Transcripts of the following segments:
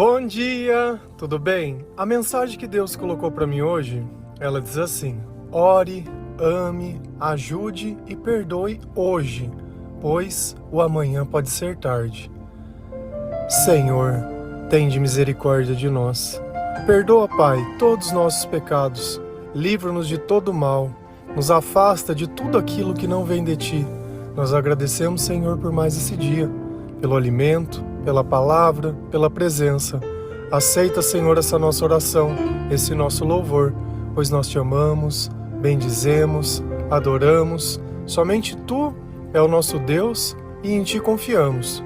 Bom dia, tudo bem? A mensagem que Deus colocou para mim hoje, ela diz assim: ore, ame, ajude e perdoe hoje, pois o amanhã pode ser tarde. Senhor, tende misericórdia de nós. Perdoa, Pai, todos os nossos pecados. Livra-nos de todo mal. Nos afasta de tudo aquilo que não vem de Ti. Nós agradecemos, Senhor, por mais esse dia, pelo alimento, pela palavra, pela presença. Aceita, Senhor, essa nossa oração, esse nosso louvor, pois nós Te amamos, bendizemos, adoramos. Somente Tu é o nosso Deus e em Ti confiamos.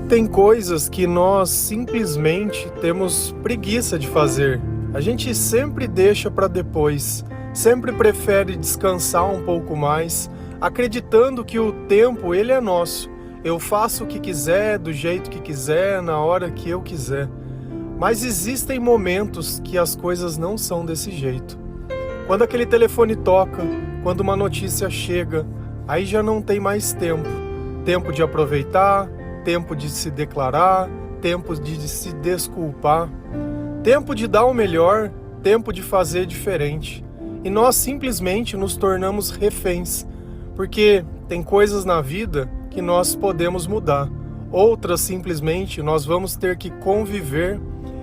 Tem coisas que nós simplesmente temos preguiça de fazer. A gente sempre deixa para depois, sempre prefere descansar um pouco mais, acreditando que o tempo ele é nosso. Eu faço o que quiser, do jeito que quiser, na hora que eu quiser. Mas existem momentos que as coisas não são desse jeito. Quando aquele telefone toca, quando uma notícia chega, aí já não tem mais tempo. Tempo de aproveitar, tempo de se declarar, tempo de se desculpar, tempo de dar o melhor, tempo de fazer diferente. E nós simplesmente nos tornamos reféns, porque tem coisas na vida que nós podemos mudar, outras simplesmente nós vamos ter que conviver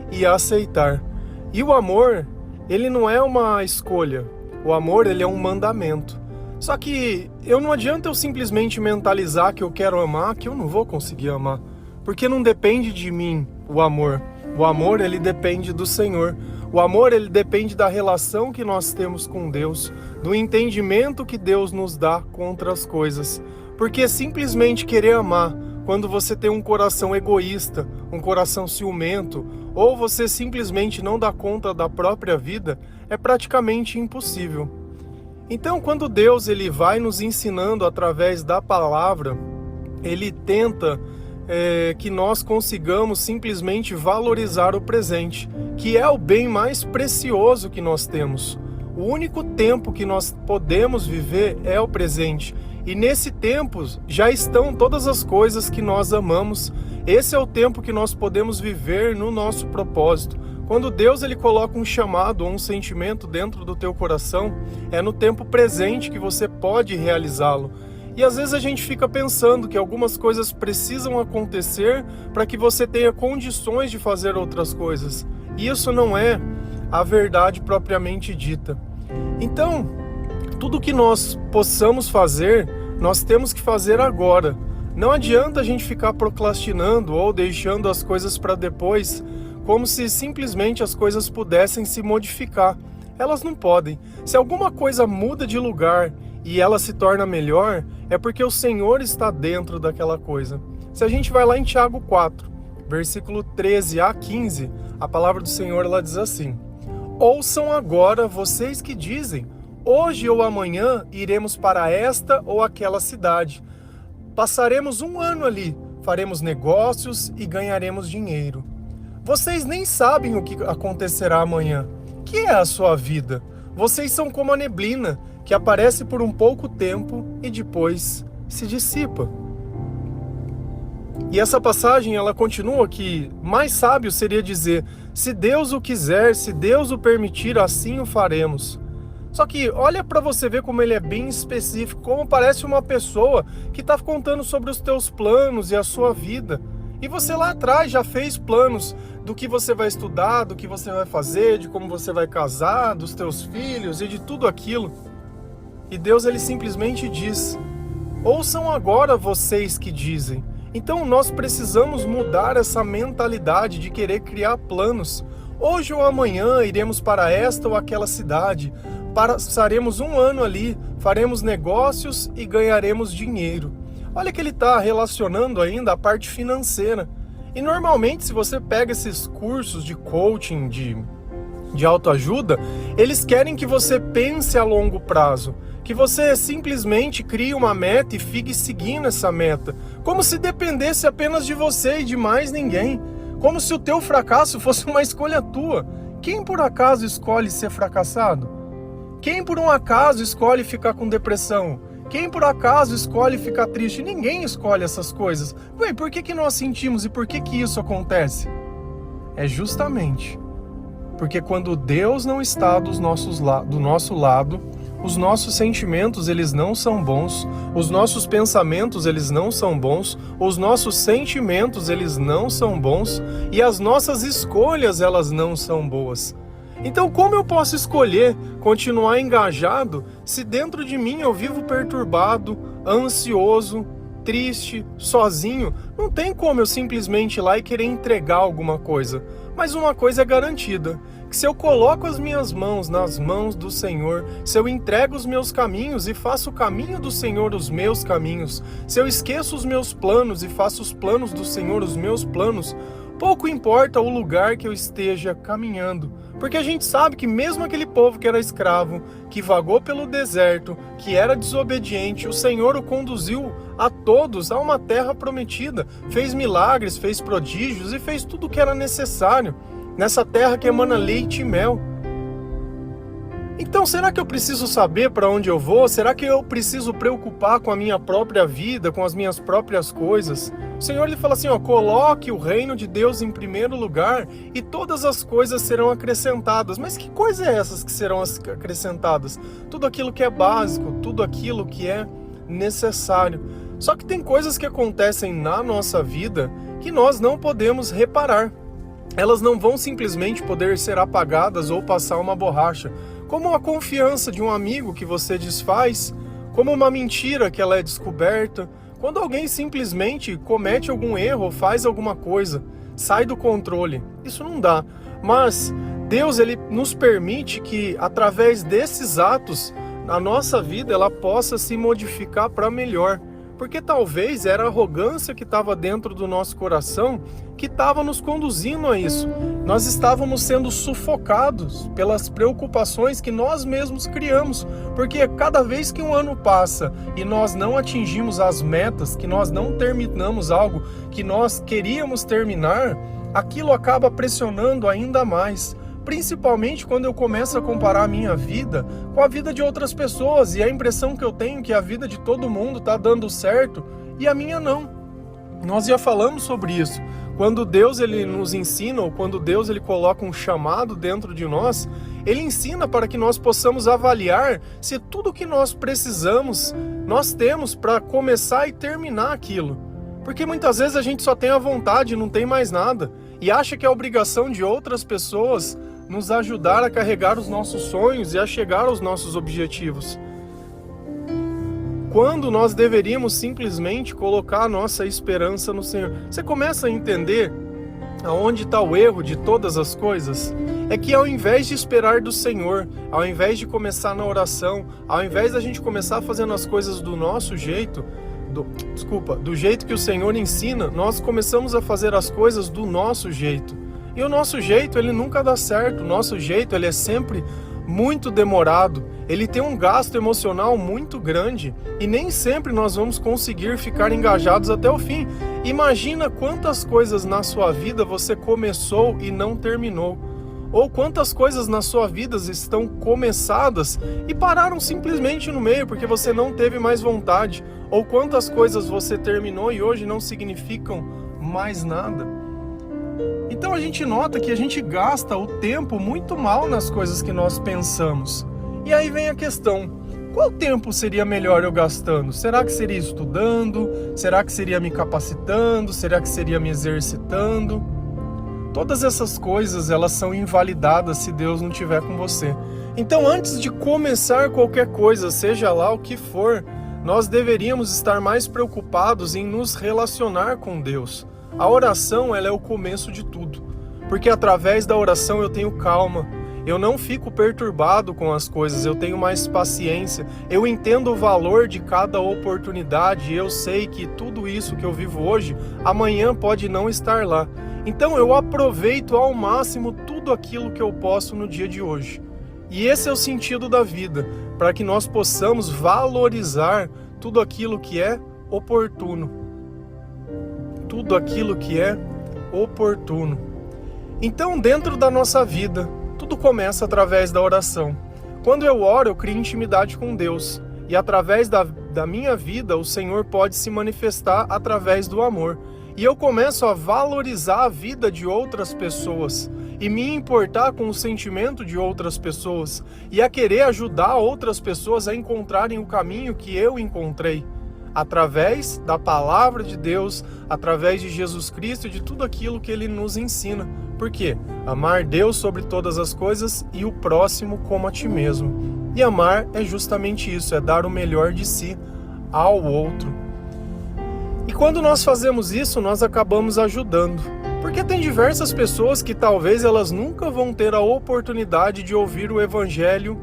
e aceitar. E o amor, ele não é uma escolha, o amor ele é um mandamento. Só que não adianta eu simplesmente mentalizar que eu quero amar, que eu não vou conseguir amar. Porque não depende de mim o amor. O amor, ele depende do Senhor. O amor, ele depende da relação que nós temos com Deus, do entendimento que Deus nos dá contra as coisas. Porque simplesmente querer amar, quando você tem um coração egoísta, um coração ciumento, ou você simplesmente não dá conta da própria vida, é praticamente impossível. Então, quando Deus ele vai nos ensinando através da palavra, Ele tenta que nós consigamos simplesmente valorizar o presente, que é o bem mais precioso que nós temos. O único tempo que nós podemos viver é o presente. E nesse tempo já estão todas as coisas que nós amamos. Esse é o tempo que nós podemos viver no nosso propósito. Quando Deus ele coloca um chamado ou um sentimento dentro do teu coração, é no tempo presente que você pode realizá-lo. E às vezes a gente fica pensando que algumas coisas precisam acontecer para que você tenha condições de fazer outras coisas. E isso não é a verdade propriamente dita. Então, tudo que nós possamos fazer, nós temos que fazer agora. Não adianta a gente ficar procrastinando ou deixando as coisas para depois, como se simplesmente as coisas pudessem se modificar. Elas não podem. Se alguma coisa muda de lugar e ela se torna melhor, é porque o Senhor está dentro daquela coisa. Se a gente vai lá em Tiago 4, versículo 13 a 15, a palavra do Senhor ela diz assim: ouçam agora vocês que dizem, hoje ou amanhã iremos para esta ou aquela cidade. Passaremos um ano ali, faremos negócios e ganharemos dinheiro. Vocês nem sabem o que acontecerá amanhã. Que é a sua vida? Vocês são como a neblina, que aparece por um pouco tempo e depois se dissipa. E essa passagem, ela continua que mais sábio seria dizer, se Deus o quiser, se Deus o permitir, assim o faremos. Só que olha para você ver como ele é bem específico, como parece uma pessoa que está contando sobre os teus planos e a sua vida. E você lá atrás já fez planos do que você vai estudar, do que você vai fazer, de como você vai casar, dos teus filhos e de tudo aquilo. E Deus ele simplesmente diz, ouçam agora vocês que dizem. Então nós precisamos mudar essa mentalidade de querer criar planos. Hoje ou amanhã iremos para esta ou aquela cidade, passaremos um ano ali, faremos negócios e ganharemos dinheiro. Olha que ele está relacionando ainda a parte financeira. E normalmente, se você pega esses cursos de coaching, de autoajuda, eles querem que você pense a longo prazo. Que você simplesmente crie uma meta e fique seguindo essa meta. Como se dependesse apenas de você e de mais ninguém. Como se o teu fracasso fosse uma escolha tua. Quem por acaso escolhe ser fracassado? Quem por um acaso escolhe ficar com depressão? Quem por acaso escolhe ficar triste? Ninguém escolhe essas coisas. Ué, por que nós sentimos e por que isso acontece? É justamente porque quando Deus não está do nosso lado, os nossos sentimentos eles não são bons, os nossos pensamentos eles não são bons, os nossos sentimentos eles não são bons e as nossas escolhas elas não são boas. Então como eu posso escolher continuar engajado se dentro de mim eu vivo perturbado, ansioso, triste, sozinho? Não tem como eu simplesmente ir lá e querer entregar alguma coisa. Mas uma coisa é garantida, que se eu coloco as minhas mãos nas mãos do Senhor, se eu entrego os meus caminhos e faço o caminho do Senhor os meus caminhos, se eu esqueço os meus planos e faço os planos do Senhor os meus planos, pouco importa o lugar que eu esteja caminhando, porque a gente sabe que mesmo aquele povo que era escravo, que vagou pelo deserto, que era desobediente, o Senhor o conduziu a todos a uma terra prometida, fez milagres, fez prodígios e fez tudo o que era necessário nessa terra que emana leite e mel. Então, será que eu preciso saber para onde eu vou? Será que eu preciso preocupar com a minha própria vida, com as minhas próprias coisas? O Senhor ele fala assim, coloque o reino de Deus em primeiro lugar e todas as coisas serão acrescentadas. Mas que coisa é essas que serão acrescentadas? Tudo aquilo que é básico, tudo aquilo que é necessário. Só que tem coisas que acontecem na nossa vida que nós não podemos reparar. Elas não vão simplesmente poder ser apagadas ou passar uma borracha, como a confiança de um amigo que você desfaz, como uma mentira que ela é descoberta, quando alguém simplesmente comete algum erro ou faz alguma coisa, sai do controle. Isso não dá. Mas Deus ele nos permite que através desses atos a nossa vida ela possa se modificar para melhor. Porque talvez era a arrogância que estava dentro do nosso coração que estava nos conduzindo a isso. Nós estávamos sendo sufocados pelas preocupações que nós mesmos criamos. Porque cada vez que um ano passa e nós não atingimos as metas, que nós não terminamos algo que nós queríamos terminar, aquilo acaba pressionando ainda mais. Principalmente quando eu começo a comparar a minha vida com a vida de outras pessoas e a impressão que eu tenho é que a vida de todo mundo está dando certo e a minha não. Nós já falamos sobre isso. Quando Deus ele nos ensina ou quando Deus ele coloca um chamado dentro de nós, ele ensina para que nós possamos avaliar se tudo que nós precisamos nós temos para começar e terminar aquilo. Porque muitas vezes a gente só tem a vontade e não tem mais nada e acha que é obrigação de outras pessoas nos ajudar a carregar os nossos sonhos e a chegar aos nossos objetivos. Quando nós deveríamos simplesmente colocar a nossa esperança no Senhor. Você começa a entender aonde está o erro de todas as coisas? É que ao invés de esperar do Senhor, ao invés de começar na oração, ao invés da gente começar fazendo as coisas do nosso jeito, do jeito que o Senhor ensina, nós começamos a fazer as coisas do nosso jeito. E o nosso jeito, ele nunca dá certo. O nosso jeito, ele é sempre muito demorado. Ele tem um gasto emocional muito grande. E nem sempre nós vamos conseguir ficar engajados até o fim. Imagina quantas coisas na sua vida você começou e não terminou. Ou quantas coisas na sua vida estão começadas e pararam simplesmente no meio porque você não teve mais vontade. Ou quantas coisas você terminou e hoje não significam mais nada. Então a gente nota que a gente gasta o tempo muito mal nas coisas que nós pensamos. E aí vem a questão, qual tempo seria melhor eu gastando? Será que seria estudando? Será que seria me capacitando? Será que seria me exercitando? Todas essas coisas, elas são invalidadas se Deus não estiver com você. Então antes de começar qualquer coisa, seja lá o que for, nós deveríamos estar mais preocupados em nos relacionar com Deus. A oração, ela é o começo de tudo, porque através da oração eu tenho calma, eu não fico perturbado com as coisas, eu tenho mais paciência, eu entendo o valor de cada oportunidade, eu sei que tudo isso que eu vivo hoje, amanhã pode não estar lá. Então eu aproveito ao máximo tudo aquilo que eu posso no dia de hoje. E esse é o sentido da vida, para que nós possamos valorizar tudo aquilo que é oportuno. Tudo aquilo que é oportuno. Então, dentro da nossa vida, tudo começa através da oração. Quando eu oro, eu crio intimidade com Deus. E através da minha vida, o Senhor pode se manifestar através do amor. E eu começo a valorizar a vida de outras pessoas e me importar com o sentimento de outras pessoas e a querer ajudar outras pessoas a encontrarem o caminho que eu encontrei, através da palavra de Deus, através de Jesus Cristo e de tudo aquilo que Ele nos ensina. Por quê? Amar Deus sobre todas as coisas e o próximo como a ti mesmo. E amar é justamente isso, é dar o melhor de si ao outro. E quando nós fazemos isso, nós acabamos ajudando. Porque tem diversas pessoas que talvez elas nunca vão ter a oportunidade de ouvir o evangelho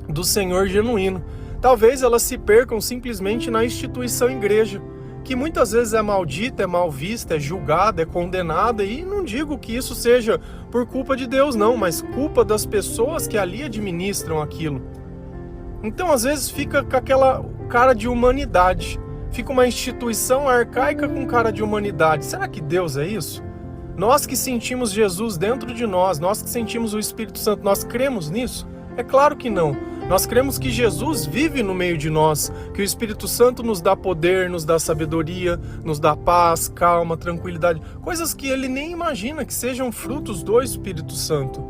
do Senhor genuíno. Talvez elas se percam simplesmente na instituição igreja, que muitas vezes é maldita, é mal vista, é julgada, é condenada, e não digo que isso seja por culpa de Deus não, mas culpa das pessoas que ali administram aquilo. Então às vezes fica com aquela cara de humanidade, fica uma instituição arcaica com cara de humanidade. Será que Deus é isso? Nós que sentimos Jesus dentro de nós que sentimos o Espírito Santo, nós cremos nisso? É claro que não. Nós cremos que Jesus vive no meio de nós, que o Espírito Santo nos dá poder, nos dá sabedoria, nos dá paz, calma, tranquilidade, coisas que ele nem imagina que sejam frutos do Espírito Santo.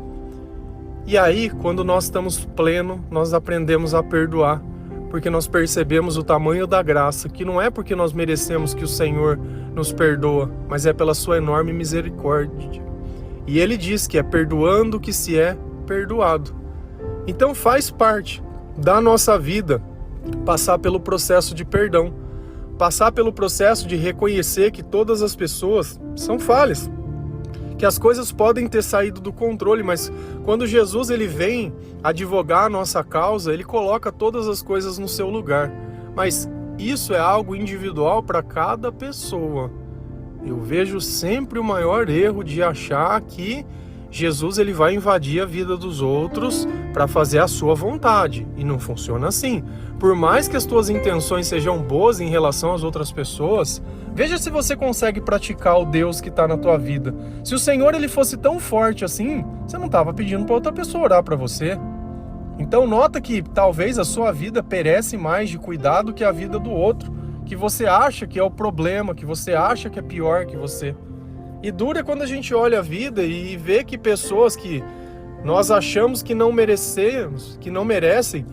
E aí, quando nós estamos plenos, nós aprendemos a perdoar, porque nós percebemos o tamanho da graça, que não é porque nós merecemos que o Senhor nos perdoa, mas é pela sua enorme misericórdia. E ele diz que é perdoando que se é perdoado. Então faz parte da nossa vida passar pelo processo de perdão, passar pelo processo de reconhecer que todas as pessoas são falhas, que as coisas podem ter saído do controle, mas quando Jesus ele vem advogar a nossa causa, ele coloca todas as coisas no seu lugar. Mas isso é algo individual para cada pessoa. Eu vejo sempre o maior erro de achar que Jesus ele vai invadir a vida dos outros para fazer a sua vontade. E não funciona assim. Por mais que as tuas intenções sejam boas em relação às outras pessoas, veja se você consegue praticar o Deus que está na tua vida. Se o Senhor ele fosse tão forte assim, você não estava pedindo para outra pessoa orar para você. Então nota que talvez a sua vida perece mais de cuidar do que a vida do outro, que você acha que é o problema, que você acha que é pior que você. E dura quando a gente olha a vida e vê que pessoas que nós achamos que não merecemos, que não merecem,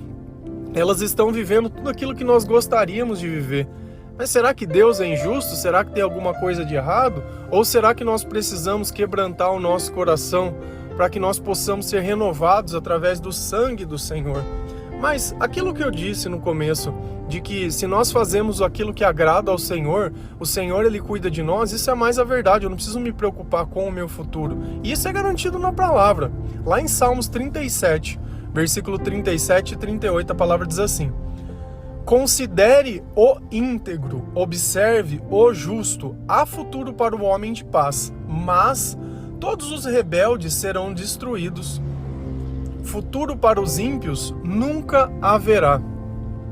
elas estão vivendo tudo aquilo que nós gostaríamos de viver. Mas será que Deus é injusto? Será que tem alguma coisa de errado? Ou será que nós precisamos quebrantar o nosso coração para que nós possamos ser renovados através do sangue do Senhor? Mas aquilo que eu disse no começo, de que se nós fazemos aquilo que agrada ao Senhor, o Senhor ele cuida de nós, isso é mais a verdade. Eu não preciso me preocupar com o meu futuro. E isso é garantido na palavra. Lá em Salmos 37, versículo 37 e 38, a palavra diz assim: considere o íntegro, observe o justo, há futuro para o homem de paz, mas todos os rebeldes serão destruídos. Futuro para os ímpios nunca haverá.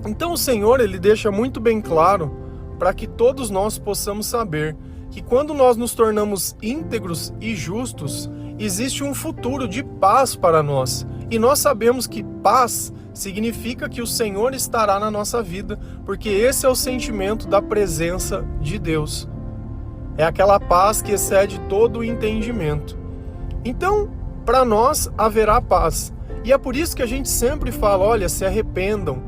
Então o Senhor ele deixa muito bem claro para que todos nós possamos saber que quando nós nos tornamos íntegros e justos, existe um futuro de paz para nós. E nós sabemos que paz significa que o Senhor estará na nossa vida, porque esse é o sentimento da presença de Deus. É aquela paz que excede todo o entendimento. Então, para nós haverá paz. E é por isso que a gente sempre fala, olha, se arrependam,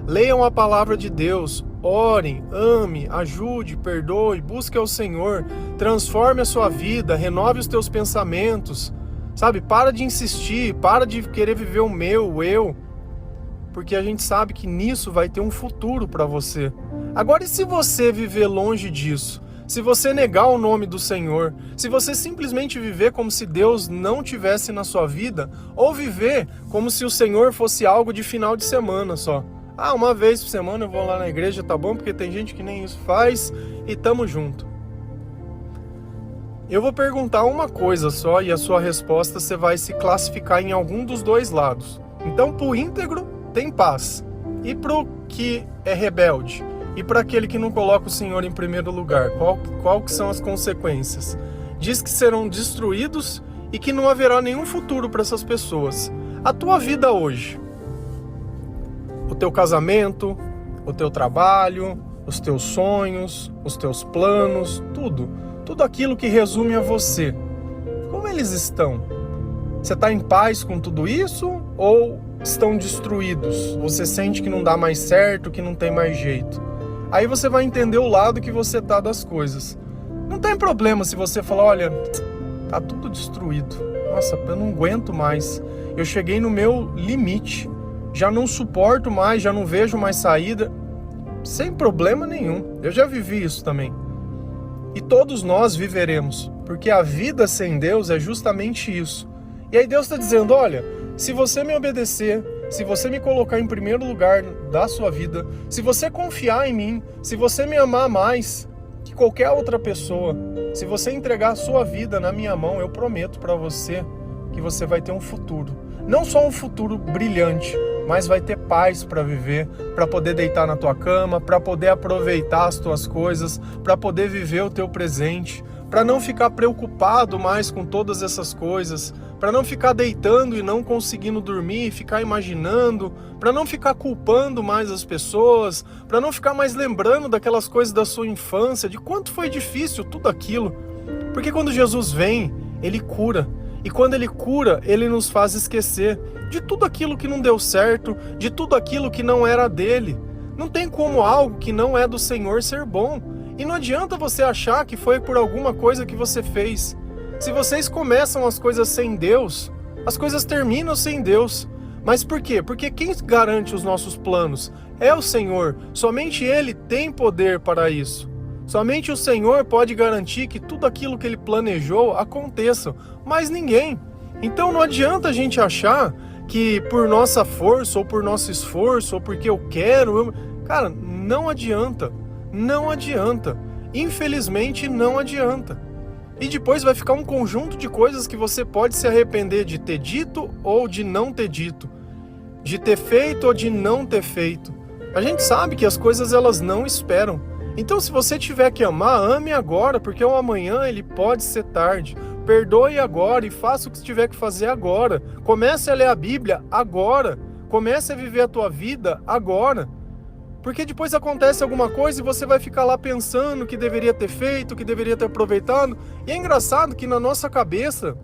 leiam a palavra de Deus, orem, ame, ajude, perdoe, busque ao Senhor, transforme a sua vida, renove os teus pensamentos, sabe? Para de insistir, para de querer viver o meu, o eu, porque a gente sabe que nisso vai ter um futuro para você. Agora, e se você viver longe disso? Se você negar o nome do Senhor, se você simplesmente viver como se Deus não tivesse na sua vida, ou viver como se o Senhor fosse algo de final de semana só. Ah, uma vez por semana eu vou lá na igreja, tá bom? Porque tem gente que nem isso faz e tamo junto. Eu vou perguntar uma coisa só e a sua resposta você vai se classificar em algum dos dois lados. Então, pro íntegro tem paz. E pro que é rebelde? E para aquele que não coloca o Senhor em primeiro lugar, qual que são as consequências? Diz que serão destruídos e que não haverá nenhum futuro para essas pessoas. A tua vida hoje, o teu casamento, o teu trabalho, os teus sonhos, os teus planos, tudo aquilo que resume a você. Como eles estão? Você está em paz com tudo isso ou estão destruídos? Você sente que não dá mais certo, que não tem mais jeito? Aí você vai entender o lado que você tá das coisas. Não tem problema se você falar, olha, tá tudo destruído. Nossa, eu não aguento mais. Eu cheguei no meu limite. Já não suporto mais, já não vejo mais saída. Sem problema nenhum. Eu já vivi isso também. E todos nós viveremos. Porque a vida sem Deus é justamente isso. E aí Deus está dizendo, olha, se você me obedecer, se você me colocar em primeiro lugar da sua vida, se você confiar em mim, se você me amar mais que qualquer outra pessoa, se você entregar a sua vida na minha mão, eu prometo para você que você vai ter um futuro. Não só um futuro brilhante, mas vai ter paz para viver, para poder deitar na tua cama, para poder aproveitar as tuas coisas, para poder viver o teu presente, para não ficar preocupado mais com todas essas coisas, para não ficar deitando e não conseguindo dormir, ficar imaginando, para não ficar culpando mais as pessoas, para não ficar mais lembrando daquelas coisas da sua infância, de quanto foi difícil tudo aquilo. Porque quando Jesus vem, Ele cura. E quando Ele cura, Ele nos faz esquecer de tudo aquilo que não deu certo, de tudo aquilo que não era dele. Não tem como algo que não é do Senhor ser bom. E não adianta você achar que foi por alguma coisa que você fez. Se vocês começam as coisas sem Deus, as coisas terminam sem Deus. Mas por quê? Porque quem garante os nossos planos é o Senhor. Somente Ele tem poder para isso. Somente o Senhor pode garantir que tudo aquilo que Ele planejou aconteça, mas ninguém. Então não adianta a gente achar que por nossa força, ou por nosso esforço, ou porque eu quero... Cara, não adianta. Não adianta. Infelizmente não adianta. E depois vai ficar um conjunto de coisas que você pode se arrepender de ter dito ou de não ter dito. De ter feito ou de não ter feito. A gente sabe que as coisas elas não esperam. Então se você tiver que amar, ame agora, porque o amanhã ele pode ser tarde. Perdoe agora e faça o que tiver que fazer agora. Comece a ler a Bíblia agora. Comece a viver a tua vida agora. Porque depois acontece alguma coisa e você vai ficar lá pensando que deveria ter feito, que deveria ter aproveitado. E é engraçado que na nossa cabeça,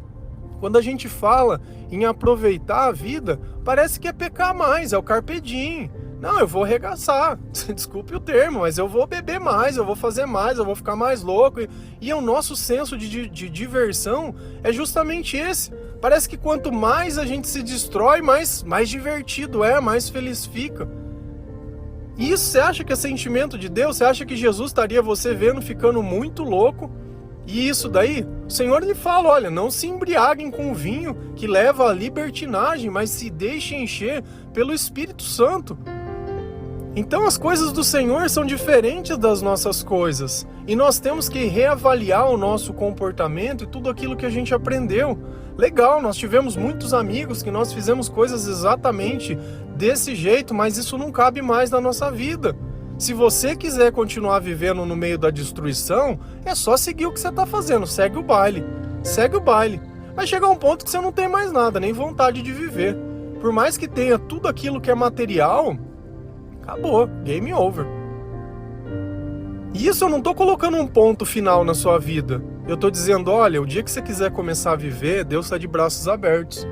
quando a gente fala em aproveitar a vida, parece que é pecar mais, é o carpe diem. Não, eu vou arregaçar, desculpe o termo, mas eu vou beber mais, eu vou fazer mais, eu vou ficar mais louco. E o nosso senso de diversão é justamente esse. Parece que quanto mais a gente se destrói, mais divertido é, mais feliz fica. E isso você acha que é sentimento de Deus? Você acha que Jesus estaria você vendo ficando muito louco? E isso daí, o Senhor lhe fala, olha, não se embriaguem com o vinho que leva à libertinagem, mas se deixem encher pelo Espírito Santo. Então as coisas do Senhor são diferentes das nossas coisas. E nós temos que reavaliar o nosso comportamento e tudo aquilo que a gente aprendeu. Legal, nós tivemos muitos amigos que nós fizemos coisas exatamente desse jeito, mas isso não cabe mais na nossa vida. Se você quiser continuar vivendo no meio da destruição, é só seguir o que você está fazendo, segue o baile. Segue o baile. Vai chegar um ponto que você não tem mais nada, nem vontade de viver. Por mais que tenha tudo aquilo que é material, acabou, game over. E isso eu não estou colocando um ponto final na sua vida. Eu estou dizendo, olha, o dia que você quiser começar a viver, Deus está de braços abertos.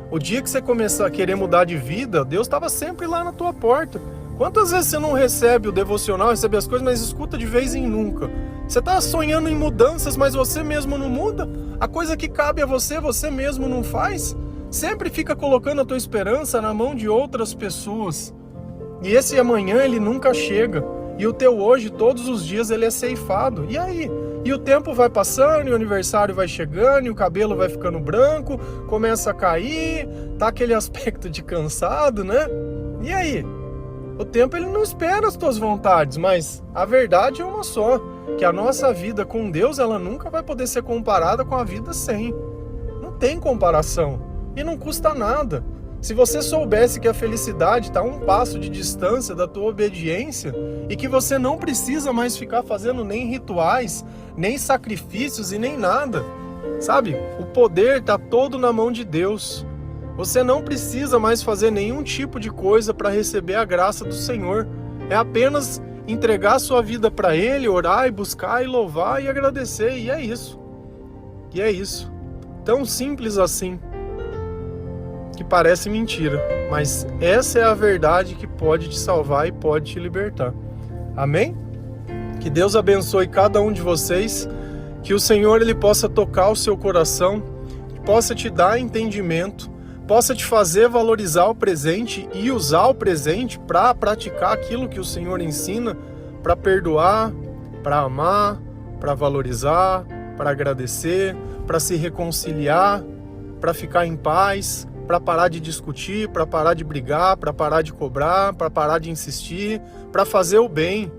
O dia que você começar a querer mudar de vida, Deus estava sempre lá na tua porta. Quantas vezes você não recebe o devocional, recebe as coisas, mas escuta de vez em nunca? Você está sonhando em mudanças, mas você mesmo não muda? A coisa que cabe a você, você mesmo não faz? Sempre fica colocando a tua esperança na mão de outras pessoas. E esse amanhã, ele nunca chega. E o teu hoje, todos os dias, ele é ceifado. E aí? E o tempo vai passando, e o aniversário vai chegando, e o cabelo vai ficando branco, começa a cair, tá aquele aspecto de cansado, né? E aí? O tempo ele não espera as tuas vontades, mas a verdade é uma só, que a nossa vida com Deus, ela nunca vai poder ser comparada com a vida sem. Não tem comparação. E não custa nada. Se você soubesse que a felicidade está a um passo de distância da tua obediência e que você não precisa mais ficar fazendo nem rituais, nem sacrifícios e nem nada, sabe? O poder está todo na mão de Deus. Você não precisa mais fazer nenhum tipo de coisa para receber a graça do Senhor. É apenas entregar sua vida para Ele, orar e buscar e louvar e agradecer. E é isso. E é isso. Tão simples assim, que parece mentira. Mas essa é a verdade que pode te salvar e pode te libertar. Amém? Que Deus abençoe cada um de vocês. Que o Senhor ele possa tocar o seu coração, possa te dar entendimento, possa te fazer valorizar o presente e usar o presente para praticar aquilo que o Senhor ensina, para perdoar, para amar, para valorizar, para agradecer, para se reconciliar, para ficar em paz, para parar de discutir, para parar de brigar, para parar de cobrar, para parar de insistir, para fazer o bem,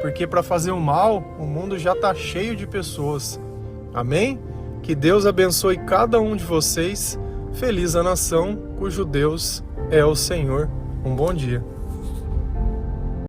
porque para fazer o mal, o mundo já está cheio de pessoas. Amém? Que Deus abençoe cada um de vocês. Feliz a nação cujo Deus é o Senhor. Um bom dia.